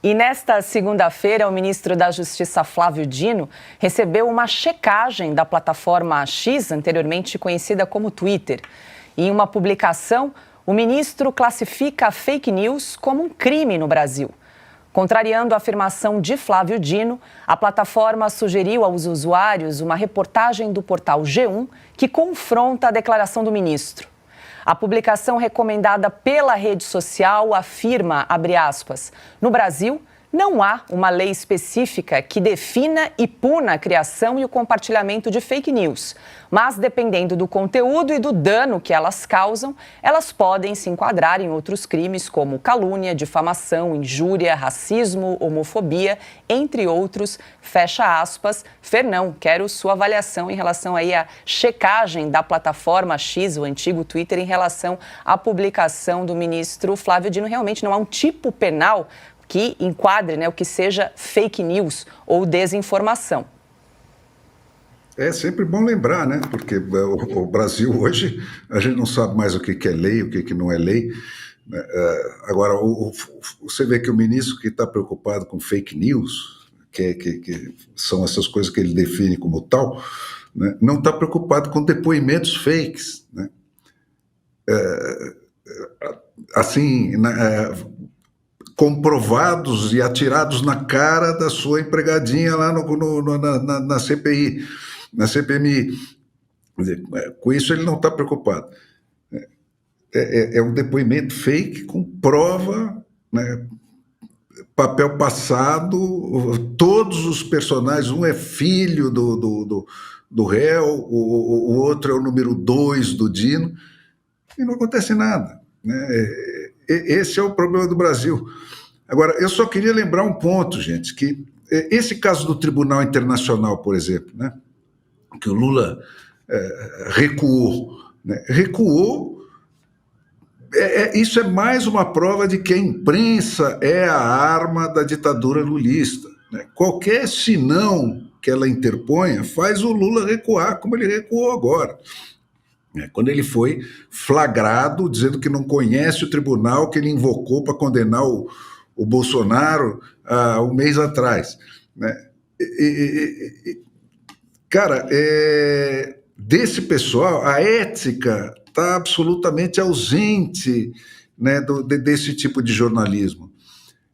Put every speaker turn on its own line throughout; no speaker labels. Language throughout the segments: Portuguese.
E nesta segunda-feira, o ministro da Justiça, Flávio Dino, recebeu uma checagem da plataforma X, anteriormente conhecida como Twitter. Em uma publicação, o ministro classifica a fake news como um crime no Brasil. Contrariando a afirmação de Flávio Dino, a plataforma sugeriu aos usuários uma reportagem do portal G1 que confronta a declaração do ministro. A publicação recomendada pela rede social afirma, abre aspas, no Brasil, não há uma lei específica que defina e puna a criação e o compartilhamento de fake news. Mas, dependendo do conteúdo e do dano que elas causam, elas podem se enquadrar em outros crimes como calúnia, difamação, injúria, racismo, homofobia, entre outros. Fecha aspas. Fernão, quero sua avaliação em relação aí à checagem da plataforma X, o antigo Twitter, em relação à publicação do ministro Flávio Dino. Realmente não há um tipo penal que enquadre, o que seja fake news ou desinformação.
É sempre bom lembrar, porque o Brasil hoje, a gente não sabe mais o que é lei, o que não é lei. Agora, você vê que o ministro que está preocupado com fake news, que são essas coisas que ele define como tal, não está preocupado com depoimentos fakes. Comprovados e atirados na cara da sua empregadinha lá na CPI, na CPMI. Quer dizer, com isso ele não está preocupado. É um depoimento fake com prova, papel passado, todos os personagens, um é filho do réu, o outro é o número 2 do Dino, e não acontece nada. Esse é o problema do Brasil. Agora, eu só queria lembrar um ponto, gente, que esse caso do Tribunal Internacional, por exemplo, que o Lula recuou. Isso é mais uma prova de que a imprensa é a arma da ditadura lulista. Qualquer sinão que ela interponha faz o Lula recuar, como ele recuou agora. Quando ele foi flagrado dizendo que não conhece o tribunal que ele invocou para condenar o Bolsonaro um mês atrás. Cara, desse pessoal, a ética está absolutamente ausente desse tipo de jornalismo.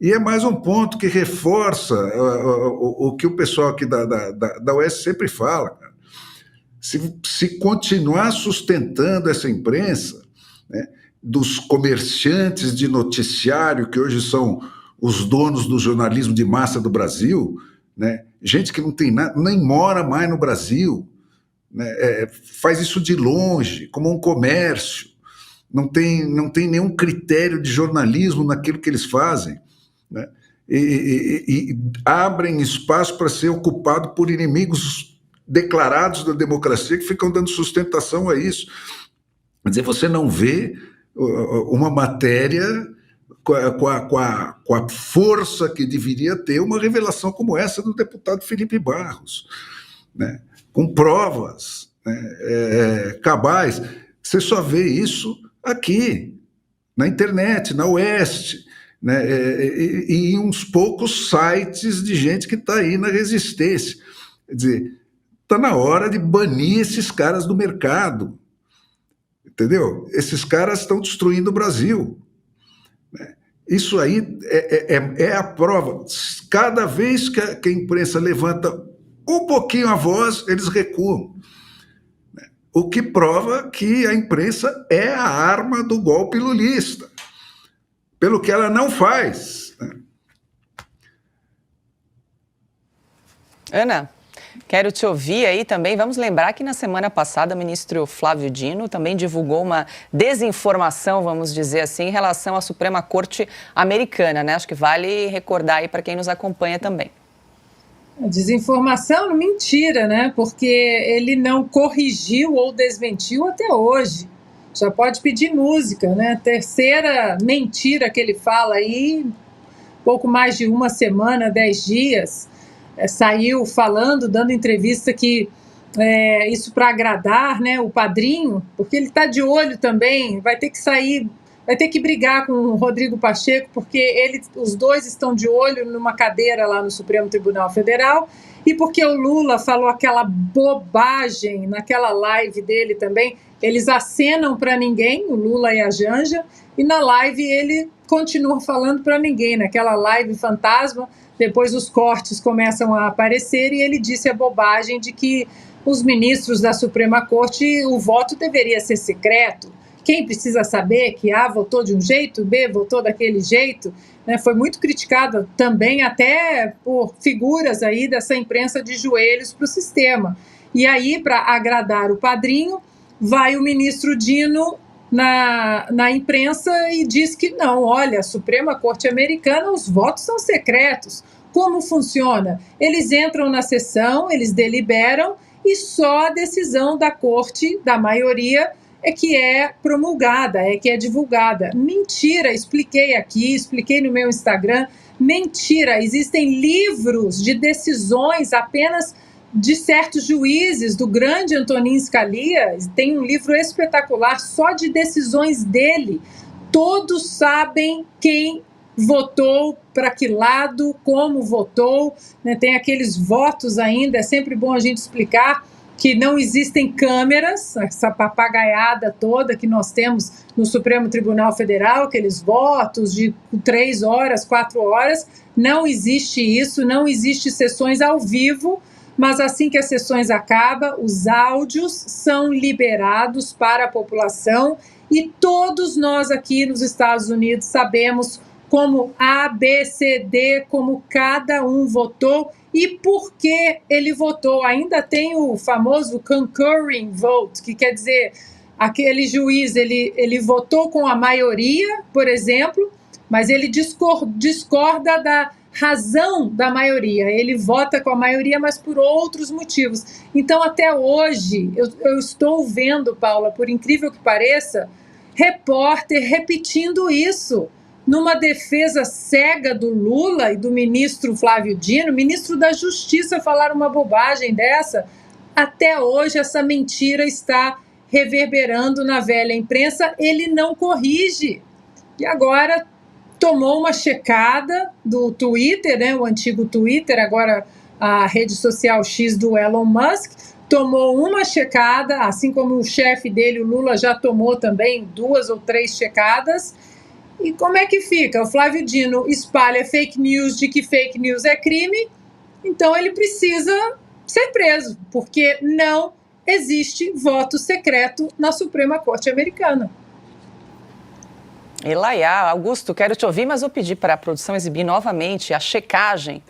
E é mais um ponto que reforça o que o pessoal aqui da UES sempre fala, cara. Se continuar sustentando essa imprensa, dos comerciantes de noticiário, que hoje são os donos do jornalismo de massa do Brasil, gente que não tem nada, nem mora mais no Brasil, faz isso de longe, como um comércio, não tem nenhum critério de jornalismo naquilo que eles fazem, e abrem espaço para ser ocupado por inimigos declarados da democracia que ficam dando sustentação a isso. Quer dizer, você não vê uma matéria com a força que deveria ter uma revelação como essa do deputado Felipe Barros, com provas cabais. Você só vê isso aqui, na internet, na Oeste, e em uns poucos sites de gente que está aí na resistência. Quer dizer, está na hora de banir esses caras do mercado, entendeu? Esses caras estão destruindo o Brasil. Isso aí é a prova. Cada vez que a imprensa levanta um pouquinho a voz, eles recuam. O que prova que a imprensa é a arma do golpe lulista, pelo que ela não faz.
Ana, quero te ouvir aí também. Vamos lembrar que na semana passada o ministro Flávio Dino também divulgou uma desinformação, vamos dizer assim, em relação à Suprema Corte Americana, Acho que vale recordar aí para quem nos acompanha também.
Desinformação, mentira, Porque ele não corrigiu ou desmentiu até hoje. Já pode pedir música, Terceira mentira que ele fala aí, pouco mais de uma semana, 10 dias. Saiu falando, dando entrevista que isso para agradar o padrinho, porque ele está de olho também, vai ter que sair vai ter que brigar com o Rodrigo Pacheco, porque os dois estão de olho numa cadeira lá no Supremo Tribunal Federal, e porque o Lula falou aquela bobagem naquela live dele também. Eles acenam para ninguém, o Lula e a Janja, e na live ele continua falando para ninguém, naquela live fantasma. Depois os cortes começam a aparecer e ele disse a bobagem de que os ministros da Suprema Corte, o voto deveria ser secreto. Quem precisa saber que A votou de um jeito, B votou daquele jeito, né? Foi muito criticado também até por figuras aí dessa imprensa de joelhos para o sistema. E aí, para agradar o padrinho, vai o ministro Dino na imprensa e diz que não, olha, a Suprema Corte Americana, os votos são secretos. Como funciona? Eles entram na sessão, eles deliberam e só a decisão da corte, da maioria, é que é promulgada, é que é divulgada. Mentira, expliquei aqui, expliquei no meu Instagram, mentira, existem livros de decisões apenas de certos juízes, do grande Antonin Scalia, tem um livro espetacular só de decisões dele. Todos sabem quem votou, para que lado, como votou, né? Tem aqueles votos ainda, é sempre bom a gente explicar que não existem câmeras, essa papagaiada toda que nós temos no Supremo Tribunal Federal, aqueles votos de 3 horas, 4 horas, não existe isso, não existe sessões ao vivo, mas assim que as sessões acabam, os áudios são liberados para a população e todos nós aqui nos Estados Unidos sabemos como A, B, C, D, como cada um votou e por que ele votou. Ainda tem o famoso concurring vote, que quer dizer, aquele juiz, ele votou com a maioria, por exemplo, mas ele discorda da razão da maioria. Ele vota com a maioria, mas por outros motivos. Então, até hoje, eu estou vendo, Paula, por incrível que pareça, repórter repetindo isso, numa defesa cega do Lula e do ministro Flávio Dino, ministro da Justiça, falar uma bobagem dessa. Até hoje essa mentira está reverberando na velha imprensa, ele não corrige. E agora tomou uma checada do Twitter, né, o antigo Twitter, agora a rede social X do Elon Musk, tomou uma checada, assim como o chefe dele, o Lula, já tomou também 2 ou 3 checadas. E como é que fica? O Flávio Dino espalha fake news de que fake news é crime, então ele precisa ser preso, porque não existe voto secreto na Suprema Corte Americana.
Elaiá, Augusto, quero te ouvir, mas vou pedir para a produção exibir novamente a checagem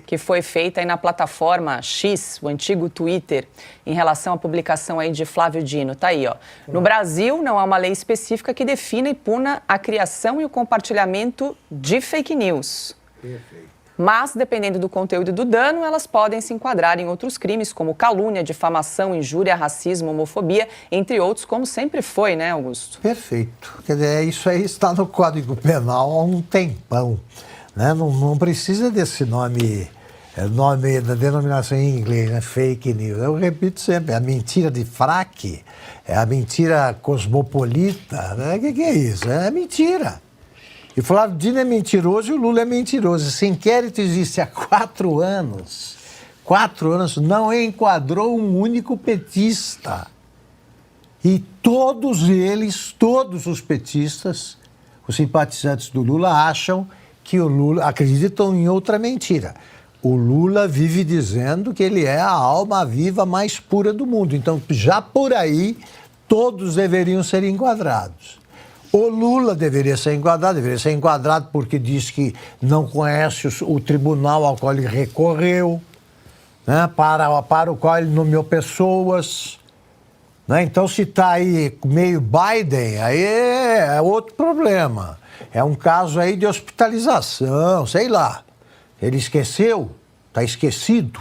que foi feita aí na plataforma X, o antigo Twitter, em relação à publicação aí de Flávio Dino. Tá aí, ó. No Brasil, não há uma lei específica que defina e puna a criação e o compartilhamento de fake news. Perfeito. Mas, dependendo do conteúdo e do dano, elas podem se enquadrar em outros crimes, como calúnia, difamação, injúria, racismo, homofobia, entre outros, como sempre foi, né, Augusto?
Perfeito. Quer dizer, isso aí está no Código Penal há um tempão, né? Não precisa desse nome da denominação em inglês, né? Fake news. Eu repito sempre, a mentira de fraque, é a mentira cosmopolita, né? O que é isso? É mentira. E Flávio Dino é mentiroso e o Lula é mentiroso. Esse inquérito existe há 4 anos. 4 anos, não enquadrou um único petista. E todos eles, todos os petistas, os simpatizantes do Lula, acham que o Lula, acreditam em outra mentira. O Lula vive dizendo que ele é a alma viva mais pura do mundo. Então, já por aí, todos deveriam ser enquadrados. O Lula deveria ser enquadrado porque diz que não conhece o tribunal ao qual ele recorreu, né, para o qual ele nomeou pessoas. Né? Então, se está aí meio Biden, aí é outro problema. É um caso aí de hospitalização, sei lá. Ele esqueceu, está esquecido.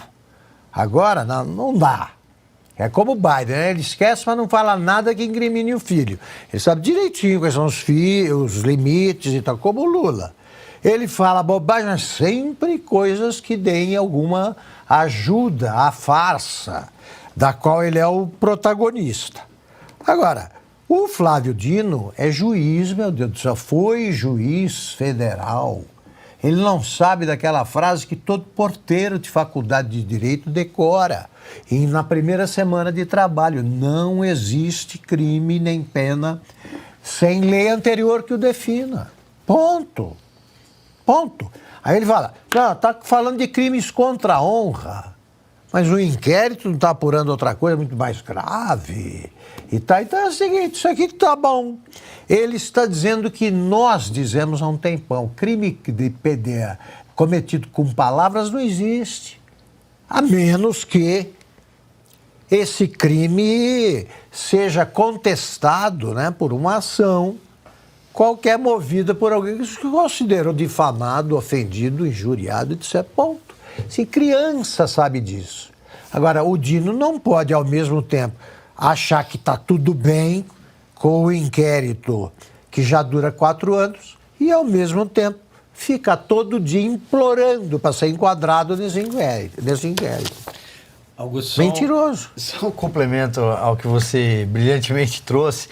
Agora, não dá. É como o Biden, né? Ele esquece, mas não fala nada que incrimine o filho. Ele sabe direitinho quais são os limites e tal, como o Lula. Ele fala bobagem, mas sempre coisas que deem alguma ajuda à farsa, da qual ele é o protagonista. Agora, O Flávio Dino é juiz, meu Deus do céu, foi juiz federal. Ele não sabe daquela frase que todo porteiro de faculdade de Direito decora. E na primeira semana de trabalho, não existe crime nem pena sem lei anterior que o defina. Ponto. Ponto. Aí ele fala, está falando de crimes contra a honra, mas o inquérito não está apurando outra coisa muito mais grave. Então é o seguinte, isso aqui está bom. Ele está dizendo que nós dizemos há um tempão, crime de PD cometido com palavras não existe, a menos que esse crime seja contestado, né, por uma ação qualquer movida por alguém que se considerou difamado, ofendido, injuriado, etc. Ponto. Se criança sabe disso. Agora, o Dino não pode, ao mesmo tempo, achar que está tudo bem com o inquérito que já dura 4 anos e, ao mesmo tempo, fica todo dia implorando para ser enquadrado nesse inquérito.
Augusto,
mentiroso.
Só um complemento ao que você brilhantemente trouxe.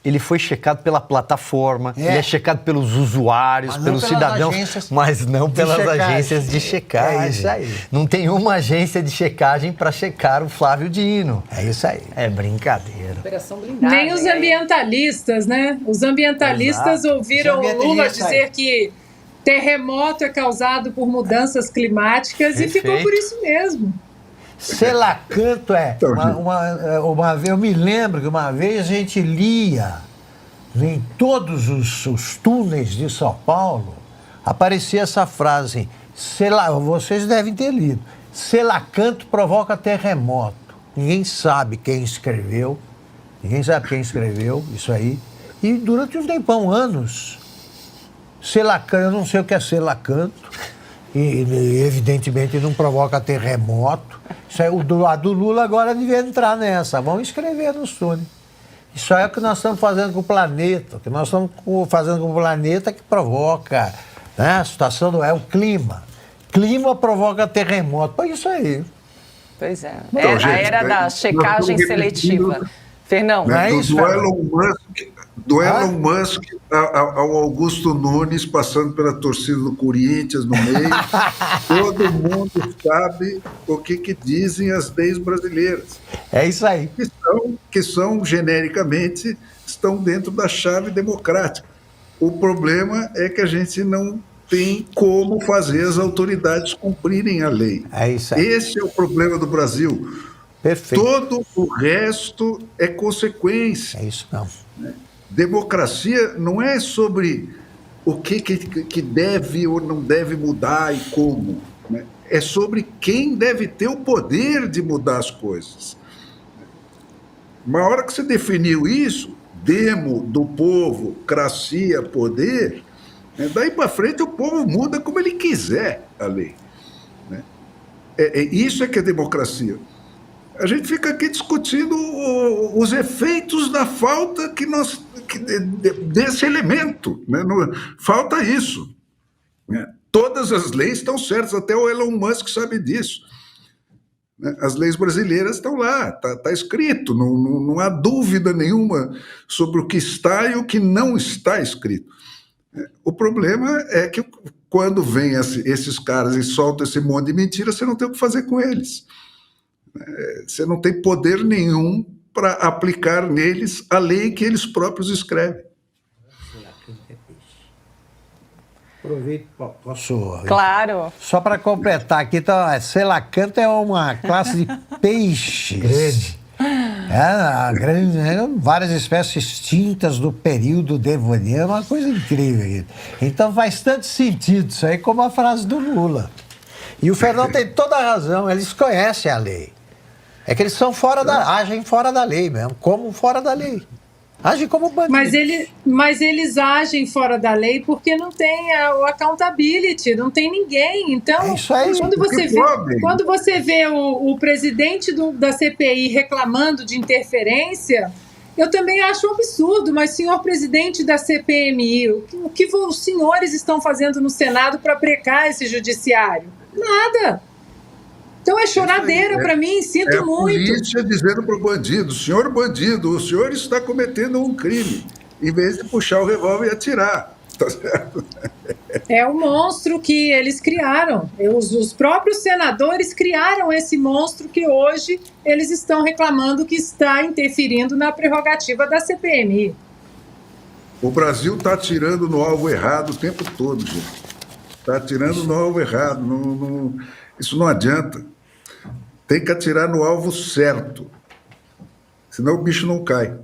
Ele foi checado pela plataforma, ele é checado pelos usuários, pelos cidadãos, mas não pelas agências de checagem.
É isso aí.
Não tem uma agência de checagem para checar o Flávio Dino.
É isso aí.
É brincadeira.
Operação blindagem.
Nem os ambientalistas, né? Os ambientalistas ouviram o Lula dizer que terremoto é causado por mudanças climáticas e ficou por isso mesmo.
Selacanto eu me lembro que uma vez a gente lia em todos os túneis de São Paulo, aparecia essa frase, vocês devem ter lido, Selacanto provoca terremoto. Ninguém sabe quem escreveu isso aí, e durante um tempão, anos, Selacanto, eu não sei o que é Selacanto, e evidentemente não provoca terremoto. Isso aí, a do Lula agora devia entrar nessa. Vamos escrever nos túneis. Isso aí é o que nós estamos fazendo com o planeta. O que nós estamos fazendo com o planeta que provoca, né? A situação é o clima. Clima provoca terremoto. Pô, isso aí.
Pois é.
Então,
A era da checagem seletiva. Fernão.
Não é isso,
do Elon Musk ao Augusto Nunes, passando pela torcida do Corinthians no meio, todo mundo sabe o que dizem as leis brasileiras.
É isso aí.
Que são genericamente, estão dentro da chave democrática. O problema é que a gente não tem como fazer as autoridades cumprirem a lei.
É isso aí.
Esse é o problema do Brasil.
Perfeito.
Todo o resto é consequência.
É isso não.
Democracia não é sobre o que deve ou não deve mudar e como, né? É sobre quem deve ter o poder de mudar as coisas. Uma hora que você definiu isso, demo do povo, cracia, poder, né? Daí para frente o povo muda como ele quiser a lei, né? Isso é que é democracia. A gente fica aqui discutindo os efeitos da falta desse elemento, né? Falta isso, né? Todas as leis estão certas, até o Elon Musk sabe disso, né? As leis brasileiras estão lá, está escrito, não há dúvida nenhuma sobre o que está e o que não está escrito. O problema é que quando vem esses caras e soltam esse monte de mentira, você não tem o que fazer com eles. Você não tem poder nenhum para aplicar neles a lei que eles próprios escrevem.
Aproveito, posso?
Claro.
Só para completar aqui, então, selacanto é uma classe de peixes. Várias espécies extintas do período devoniano, uma coisa incrível. Então faz tanto sentido isso aí como a frase do Lula. E o Fernando tem toda a razão, eles conhecem a lei. É que eles são agem fora da lei mesmo, como fora da lei. Agem como bandidos.
Mas eles agem fora da lei porque não tem o accountability, não tem ninguém. Então,
é isso aí.
Quando você vê o presidente da CPI reclamando de interferência, eu também acho um absurdo, mas, senhor presidente da CPMI, o que os senhores estão fazendo no Senado para brecar esse judiciário? Nada. Então é choradeira para mim, sinto
a
muito.
Polícia dizendo para o bandido, bandido, o senhor está cometendo um crime, em vez de puxar o revólver e atirar. Tá certo?
É o monstro que eles criaram. Os próprios senadores criaram esse monstro que hoje eles estão reclamando que está interferindo na prerrogativa da CPMI.
O Brasil está atirando no alvo errado o tempo todo, gente. Está atirando no alvo errado. Isso não adianta. Tem que atirar no alvo certo. Senão o bicho não cai.